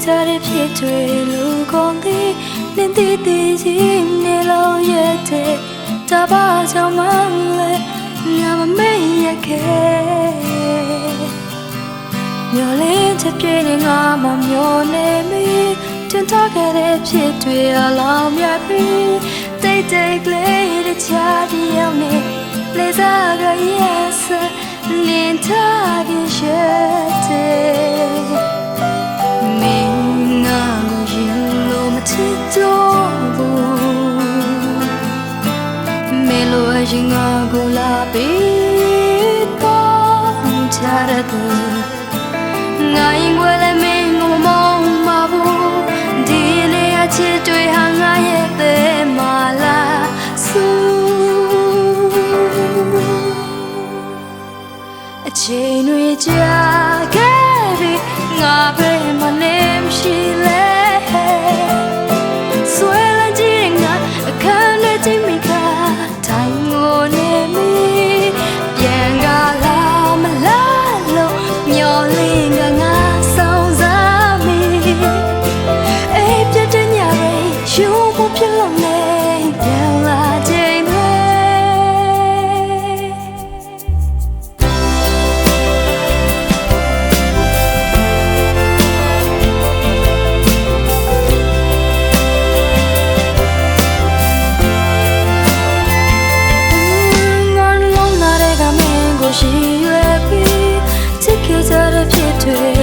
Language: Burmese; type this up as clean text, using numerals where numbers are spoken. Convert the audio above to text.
ကြတဲ့ဖြစ်တွေလူကုန်သည်နင်းတည်တည်ကြီးနေလို့ရတဲ့တပါကြောင့်မလဲငါမမေ့ရခဲ့မျောလင်းချက်ပြည့်နေငါမမျောနေမိတင်ထားခဲ့တဲ့ဖြစ်တွေအလောင်းမြတ်ပြီးတိတ်တိတ်ကလေးတခြားတယောက်နဲ့လေစားကရဲ့စလင်းထားပြီးရှိတဲ့မင်းငါရင်လို့မချစ်တော့ဘူးမင်းလိုရင်ငါကိုလာပြီးတော့ချရတဲ့ငါရင်ွယ်လည်းမင်းကိုမမောင်းမဘူးဒီနေ့အချစ်တွေဟာငါရဲ့တဲ့မလားဆူအချိန်တွေကြာခဲ့ပြီငါပဲမနေမရှိလဲဆွဲလန်းကြည့်ငါအခန်းထဲကြည့်မိကထိုင်ငိုနေမိပြန်ကလာမလားလို့မျောလင်းငါဆောင်စားမိအိပ်ပြတဲ့ညတွေယူဖို့ဖြစ်လို့နေပြန်လာချိန်တွေရှိရွယ်ပြီးချစ်ခဲ့ကြတဲ့ဖြစ်တွေ